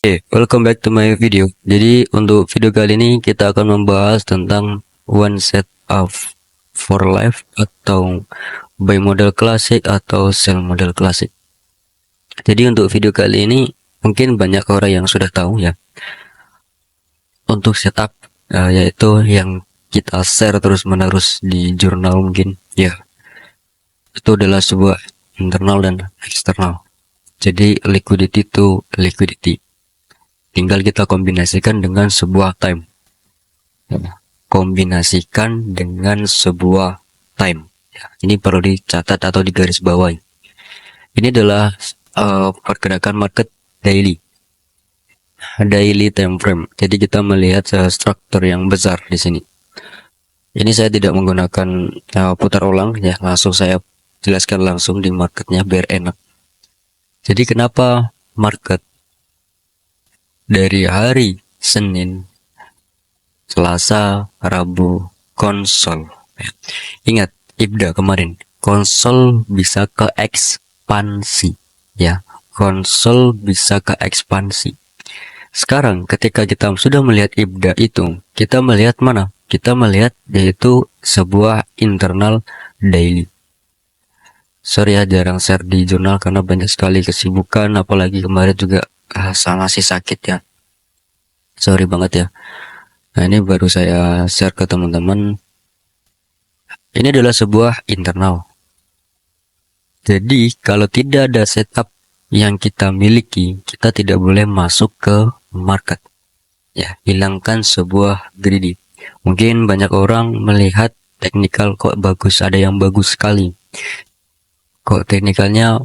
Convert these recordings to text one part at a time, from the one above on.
Welcome back to my video. Jadi untuk video kali ini kita akan membahas tentang one set of for life atau buy model klasik atau sell model klasik. Jadi untuk video kali ini mungkin banyak orang yang sudah tahu ya. Untuk setup yaitu yang kita share terus menerus di jurnal mungkin ya. Itu adalah sebuah internal dan eksternal. Jadi liquidity to liquidity. Tinggal kita kombinasikan dengan sebuah time. Kombinasikan dengan sebuah time. Ini perlu dicatat atau digarisbawahi. Ini adalah pergerakan market daily time frame. Jadi kita melihat struktur yang besar di sini. Ini saya tidak menggunakan putar ulang ya, langsung saya jelaskan langsung di marketnya biar enak. Jadi kenapa market dari hari Senin, Selasa, Rabu, konsol. Ingat, IBDA kemarin, konsol bisa ke ekspansi. Ya, konsol bisa ke ekspansi. Sekarang ketika kita sudah melihat IBDA itu, kita melihat mana? Kita melihat yaitu sebuah internal daily. Sorry ya, jarang share di jurnal karena banyak sekali kesibukan, apalagi kemarin juga masih sakit ya. Sorry banget ya. Nah, ini baru saya share ke teman-teman. Ini adalah sebuah internal. Jadi kalau tidak ada setup yang kita miliki, kita tidak boleh masuk ke market. Ya, hilangkan sebuah greedy. Mungkin banyak orang melihat teknikal kok bagus, ada yang bagus sekali. Kok teknikalnya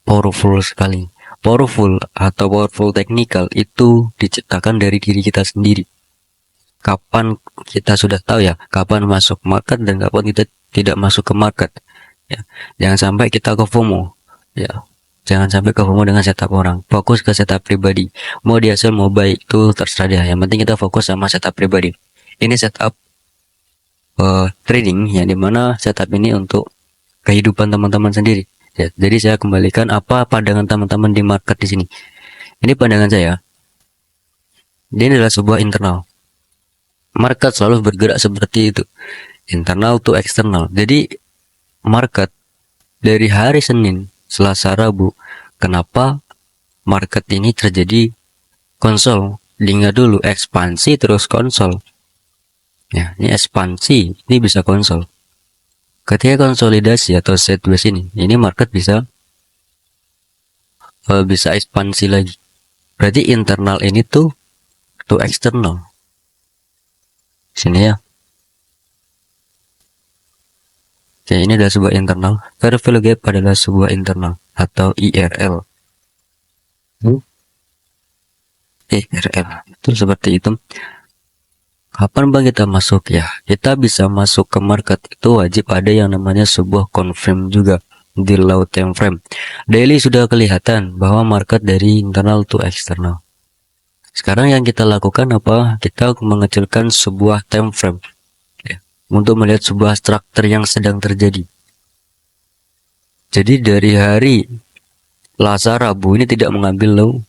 powerful sekali. Powerful technical itu diciptakan dari diri kita sendiri. Kapan kita sudah tahu ya, kapan masuk market dan kapan kita tidak masuk ke market. Ya, jangan sampai kita ke FOMO. Ya, jangan sampai ke FOMO dengan setup orang. Fokus ke setup pribadi. Mau dia sell mau buy itu terserah dia. Yang penting kita fokus sama setup pribadi. Ini setup trading yang dimana setup ini untuk kehidupan teman-teman sendiri. Ya, jadi saya kembalikan apa pandangan teman-teman di market di sini. Ini pandangan saya. Ini adalah sebuah internal. Market selalu bergerak seperti itu. Internal to eksternal. Jadi market dari hari Senin, Selasa, Rabu, kenapa market ini terjadi konsol? Lihat dulu ekspansi terus konsol. Ya, ini ekspansi, ini bisa konsol. Ketika konsolidasi atau sideways ini market bisa ekspansi lagi. Berarti internal ini tuh eksternal. Sini ya. Oke, ini adalah sebuah internal. Fair value gap adalah sebuah internal atau IRL. IRL itu seperti itu. Kapan bang kita masuk ya? Kita bisa masuk ke market itu wajib ada yang namanya sebuah confirm juga di low time frame. Daily sudah kelihatan bahwa market dari internal to eksternal. Sekarang yang kita lakukan apa? Kita mengecilkan sebuah time frame ya, untuk melihat sebuah struktur yang sedang terjadi. Jadi dari hari Selasa, Rabu ini tidak mengambil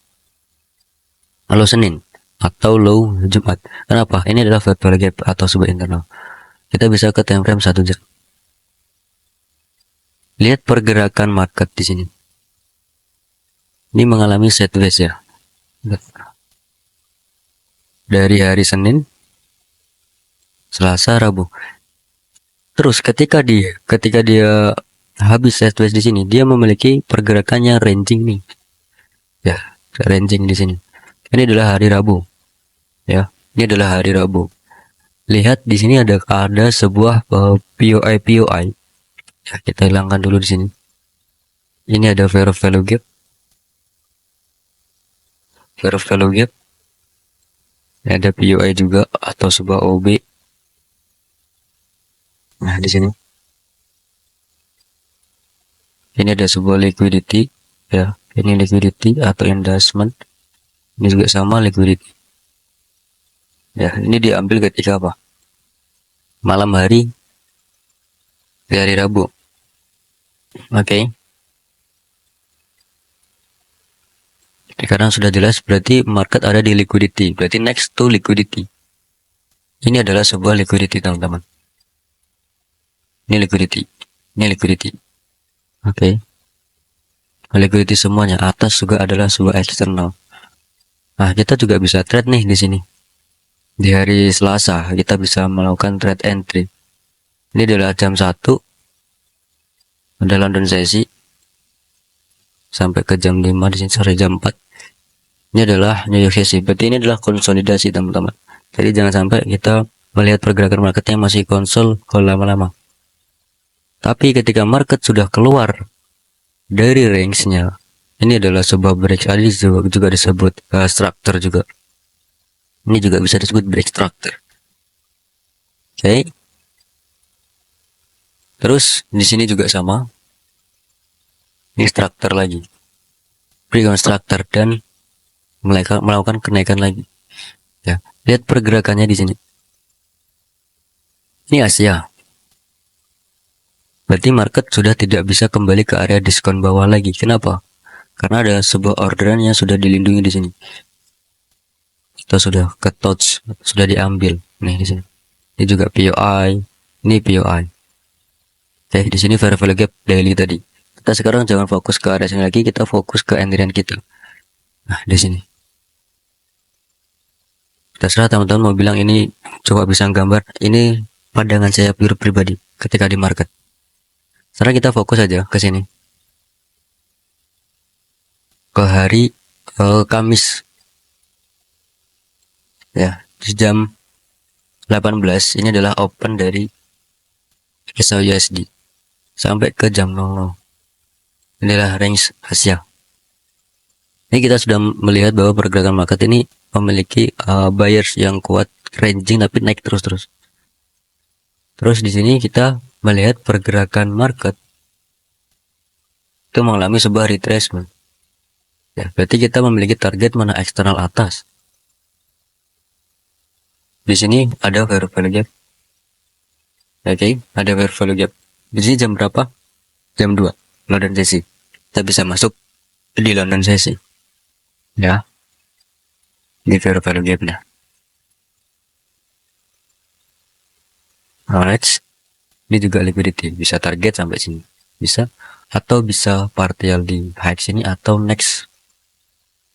low Senin atau low Jumat. Kenapa? Ini adalah fair value gap atau sebuah internal. Kita bisa ke time frame 1 jam. Lihat pergerakan market di sini. Ini mengalami sideways ya. Dari hari Senin, Selasa, Rabu. Terus ketika dia habis sideways di sini, dia memiliki pergerakannya ranging nih. Ya, ranging di sini. Ini adalah hari Rabu. Ya, ini adalah hari Rabu. Lihat di sini ada sebuah POI. Ya, kita hilangkan dulu di sini. Ini ada fair value gap. Fair value gap. Ini ada POI juga atau sebuah OB. Nah, di sini. Ini ada sebuah liquidity ya. Ini liquidity atau investment. Ini juga sama liquidity. Ya, ini diambil ketika apa? Malam hari di hari Rabu. Oke. Sekarang sudah jelas, berarti market ada di liquidity, berarti next to liquidity. Ini adalah sebuah liquidity, teman-teman. Ini liquidity, ini liquidity. Oke. Liquidity semuanya, atas juga adalah sebuah eksternal. Nah, kita juga bisa trade nih di sini. Di hari Selasa, kita bisa melakukan trade entry. Ini adalah jam 1, ada London sesi, sampai ke jam 5 di sini, sore jam 4. Ini adalah New York sesi, berarti ini adalah konsolidasi, teman-teman. Jadi jangan sampai kita melihat pergerakan marketnya masih konsol lama-lama. Tapi ketika market sudah keluar dari range-nya, ini adalah sebuah break. Tadi juga disebut structure juga. Ini juga bisa disebut break structure. Oke. Terus di sini juga sama. Ini structure lagi. Break structure dan melakukan kenaikan lagi. Ya, lihat pergerakannya di sini. Ini Asia. Berarti market sudah tidak bisa kembali ke area diskon bawah lagi. Kenapa? Karena ada sebuah orderan yang sudah dilindungi di sini. Kita sudah ke touch, sudah diambil. Nih di sini. Ini juga POI, ini POI. Oke, di sini fair value gap daily tadi. Kita sekarang jangan fokus ke area sini lagi, kita fokus ke entry kita. Nah, di sini. Terserah teman-teman mau bilang ini, coba bisa gambar. Ini pandangan saya pure pribadi ketika di market. Sekarang kita fokus aja ke sini. Ke hari Kamis. Ya, di jam 18 ini adalah open dari SAUSD sampai ke jam 00. Inilah range Asia. Ini kita sudah melihat bahwa pergerakan market ini memiliki buyers yang kuat, ranging tapi naik terus-terus. Terus di sini kita melihat pergerakan market itu mengalami sebuah retracement. Ya, berarti kita memiliki target mana eksternal atas. Di sini ada fair value gap. Oke, ada fair value gap. Di sini jam berapa? Jam 2, London sesi. Kita bisa masuk di London sesi. Ya. Ini fair value gap-nya. Alright. Ini juga liquidity, bisa target sampai sini. Bisa, atau bisa partial di high sini, atau next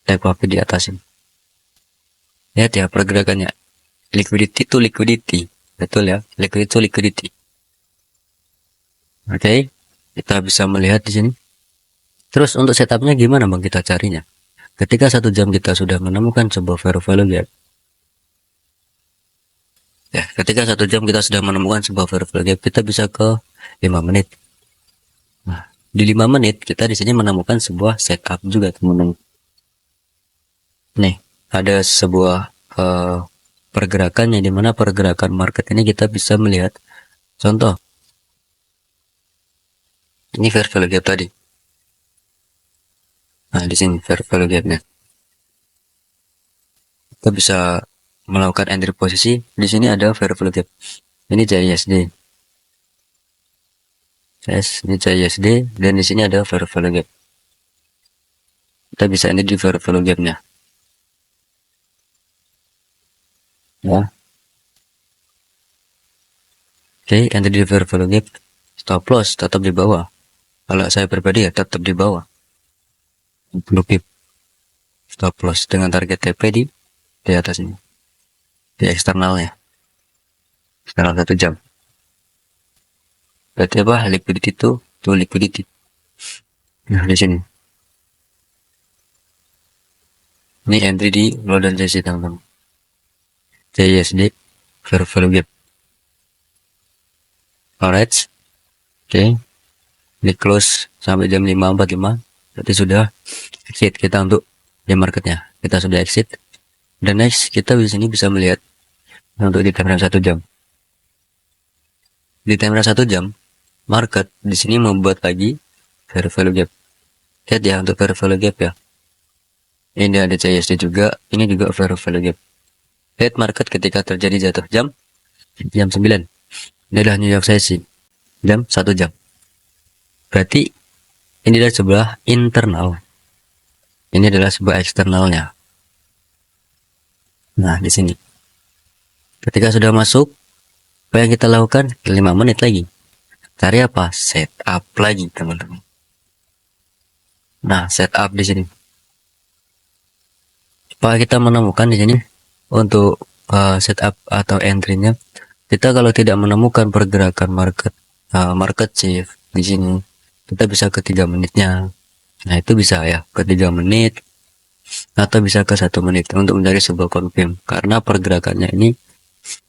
take profit di atas ini. Lihat ya pergerakannya. Liquidity to liquidity. Betul ya, liquidity to liquidity. Oke, kita bisa melihat di sini. Terus untuk setupnya gimana bang kita carinya? Ketika 1 jam kita sudah menemukan sebuah fair value gap. Ya, ketika 1 jam kita sudah menemukan sebuah fair value gap, kita bisa ke 5 menit. Nah, di 5 menit kita di sini menemukan sebuah setup juga, teman-teman. Nih, ada sebuah pergerakan yang dimana pergerakan market ini kita bisa melihat. Contoh, ini fair value gap tadi. Nah, di sini fair value gapnya. Kita bisa melakukan entry posisi. Di sini ada fair value gap. Ini CISD. Ini CISD dan di sini ada fair value gap. Kita bisa ini di fair value gapnya. Ya. Oke, entry di fair value gap. Stop loss tetap di bawah. Kalau saya pribadi ya tetap di bawah. 10 pip. Stop loss dengan target TP di atas ini. Di eksternalnya. Eksternal 1 jam. Berarti apa? Liquidity to liquidity. Nah, di sini. Ini entry di London sesi, teman-teman. CISD fair value gap. Alright. Oke. Ini close sampai jam 5.45. Berarti sudah exit kita untuk di marketnya. Kita sudah exit. Dan next kita di sini bisa melihat untuk di time frame 1 jam. Di time frame 1 jam, market di sini membuat lagi fair value gap. Lihat ya untuk fair value gap ya. Ini ada CISD juga, ini juga fair value gap. Lihat market ketika terjadi jatuh jam 9. Ini adalah New York sesi jam 1 jam. Berarti ini adalah sebelah internal. Ini adalah sebuah eksternalnya. Nah, di sini. Ketika sudah masuk, apa yang kita lakukan? 5 menit lagi. Cari apa? Setup lagi, teman-teman. Nah, setup di sini. Supaya kita menemukan di sini untuk setup atau entry-nya, kita kalau tidak menemukan pergerakan market shift di sini, kita bisa ke 3 menitnya. Nah, itu bisa ya ke 3 menit atau bisa ke 1 menit untuk mencari sebuah confirm, karena pergerakannya ini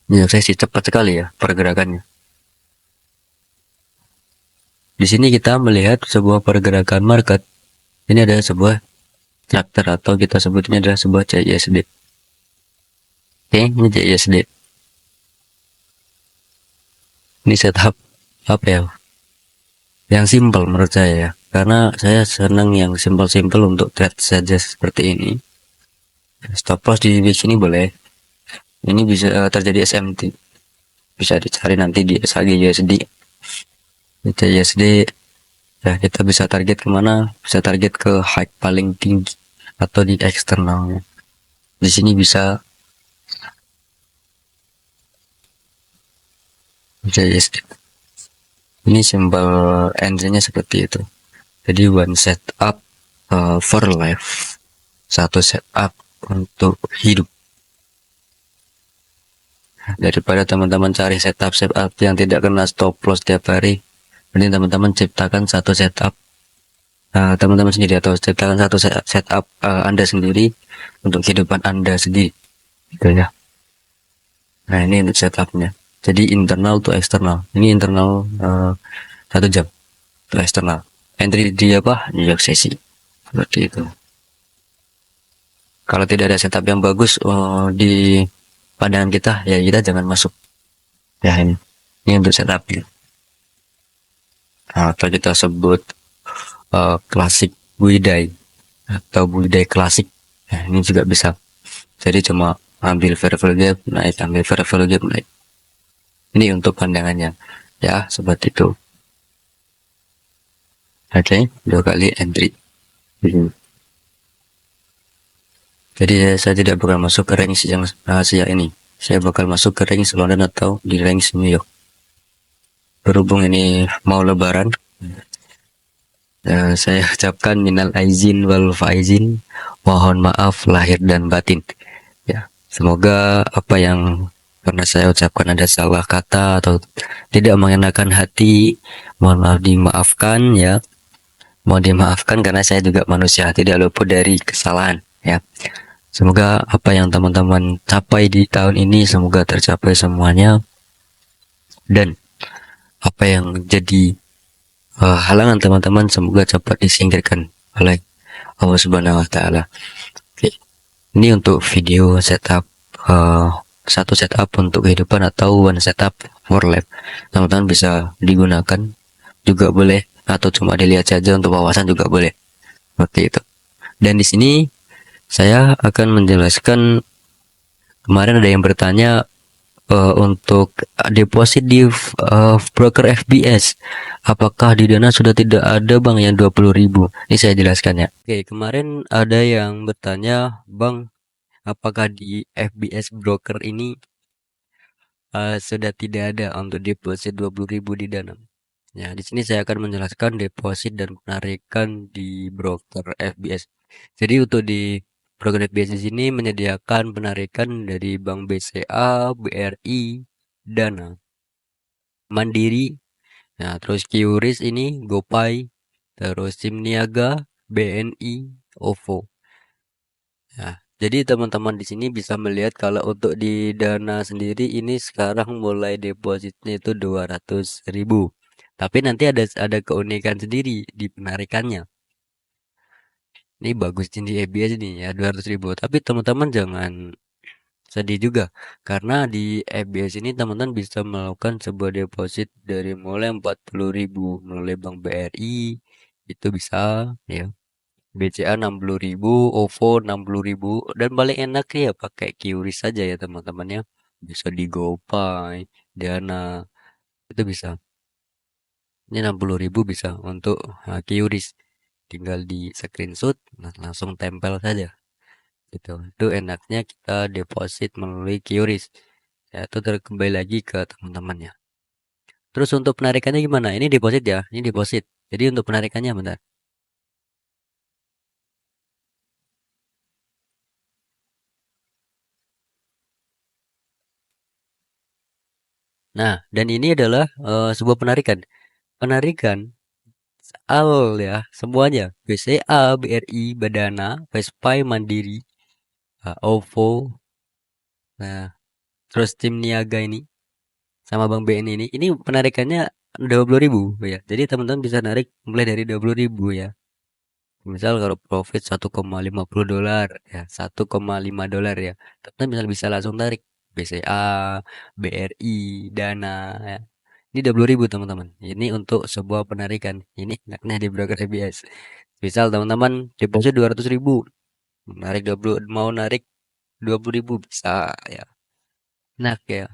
menurut saya sih cepat sekali ya pergerakannya. Di sini kita melihat sebuah pergerakan market. Ini ada sebuah chapter atau kita sebutnya adalah sebuah CISD. Oke, ini CISD. Ini setup apa ya? Yang simple menurut saya ya. Karena saya senang yang simple-simple untuk trade saja seperti ini. Stop loss di sini boleh. Ini bisa terjadi SMT. Bisa dicari nanti di SHG USD. Di CISD ya, kita bisa target kemana? Bisa target ke high paling tinggi atau di eksternalnya. Di sini bisa CISD. Ini simbol entry-nya seperti itu. Jadi one setup for life, satu setup untuk hidup. Daripada teman-teman cari setup yang tidak kena stop loss tiap hari, mending teman-teman ciptakan satu setup teman-teman sendiri atau ciptakan satu setup Anda sendiri untuk kehidupan Anda sendiri, gitu ya. Nah, ini untuk setupnya. Jadi internal to eksternal. Ini internal 1 jam to eksternal. Entry di apa? New York sesi. Seperti itu. Kalau tidak ada setup yang bagus di pandangan kita, ya kita jangan masuk. Ya, ini untuk setupnya. Nah, atau kita sebut klasik budidaya atau budidaya klasik. Nah, ini juga bisa. Jadi cuma ambil variable gap naik, ambil variable gap naik. Ini untuk pandangannya. Ya, seperti itu. Oke, 2 kali entry. Jadi saya tidak bakal masuk ke range yang rahasia ini. Saya bakal masuk ke range London atau di range New York. Berhubung ini mau lebaran, saya ucapkan minal aizin wal faizin, mohon maaf lahir dan batin. Ya, semoga apa yang pernah saya ucapkan ada salah kata atau tidak mengenakan hati, mohon maaf dimaafkan ya. Mohon dimaafkan karena saya juga manusia, tidak luput dari kesalahan ya. Semoga apa yang teman-teman capai di tahun ini semoga tercapai semuanya, dan apa yang jadi halangan teman-teman semoga cepat disingkirkan oleh Allah Subhanahu wa taala. Oke. Ini untuk video setup satu setup untuk kehidupan atau one setup for life. Teman-teman bisa digunakan juga boleh atau cuma dilihat saja untuk wawasan juga boleh. Seperti itu. Dan di sini saya akan menjelaskan, kemarin ada yang bertanya untuk deposit di broker FBS, apakah di Dana sudah tidak ada bang yang 20.000? Ini saya jelaskan ya. Oke, kemarin ada yang bertanya, bang, apakah di FBS broker ini sudah tidak ada untuk deposit 20.000 di Dana? Ya, di sini saya akan menjelaskan deposit dan penarikan di broker FBS. Jadi untuk di broker FBS di sini menyediakan penarikan dari Bank BCA, BRI, Dana, Mandiri, nah terus QRIS ini, GoPay, terus Simniaga, BNI, OVO. Ya, jadi teman-teman di sini bisa melihat kalau untuk di Dana sendiri ini sekarang mulai depositnya itu 200.000. Tapi nanti ada keunikan sendiri di penarikannya. Ini bagus di EBS ini ya 200.000. Tapi teman-teman jangan sedih juga karena di EBS ini teman-teman bisa melakukan sebuah deposit dari mulai 40.000 melalui Bank BRI itu bisa ya. BCA 60.000, OVO 60.000, dan paling enak ya pakai QRIS saja ya teman-teman ya. Bisa di GoPay, Dana, itu bisa. Ini 60.000 bisa untuk QRIS. tinggal di screenshot, nah langsung tempel saja gitu. Itu enaknya kita deposit melalui QRIS. Ya, itu kembali lagi ke teman-temannya. Terus untuk penarikannya gimana? Ini deposit ya, ini deposit. Jadi untuk penarikannya bentar. Nah, dan ini adalah sebuah penarikan. Penarikan al ya, semuanya. BCA, BRI, Badana, Vespai, Mandiri, OVO, nah, terus tim niaga ini sama Bank BNI ini penarikannya 20.000 ya. Jadi teman-teman bisa narik mulai dari 20.000 ya. Misal kalau profit 1,50 dolar ya, 1,5 dolar ya. Teman-teman bisa langsung tarik BCA, BRI, Dana ya. Ini 20.000 teman-teman. Ini untuk sebuah penarikan. Ini enaknya di broker ABS. Misal teman-teman deposit 200.000, narik 20, mau narik 20.000 bisa ya. Enak ya.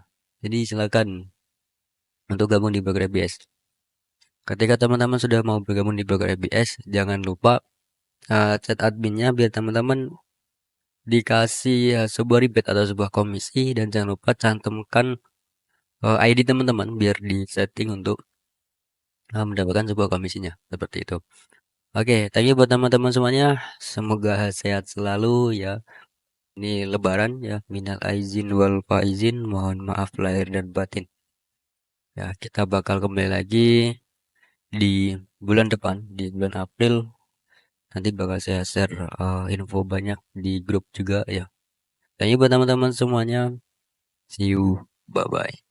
Jadi silakan untuk gabung di broker ABS. Ketika teman-teman sudah mau bergabung di broker ABS, jangan lupa chat adminnya biar teman-teman dikasih sebuah rebate atau sebuah komisi, dan jangan lupa cantumkan ID teman-teman biar di setting untuk mendapatkan sebuah komisinya seperti itu. Oke, thank you buat teman-teman semuanya. Semoga sehat selalu ya. Ini Lebaran ya. Minal aizin wal faizin. Mohon maaf lahir dan batin. Ya, kita bakal kembali lagi di bulan depan, di bulan April. Nanti bakal saya share info banyak di grup juga ya. Thank you buat teman-teman semuanya. See you. Bye bye.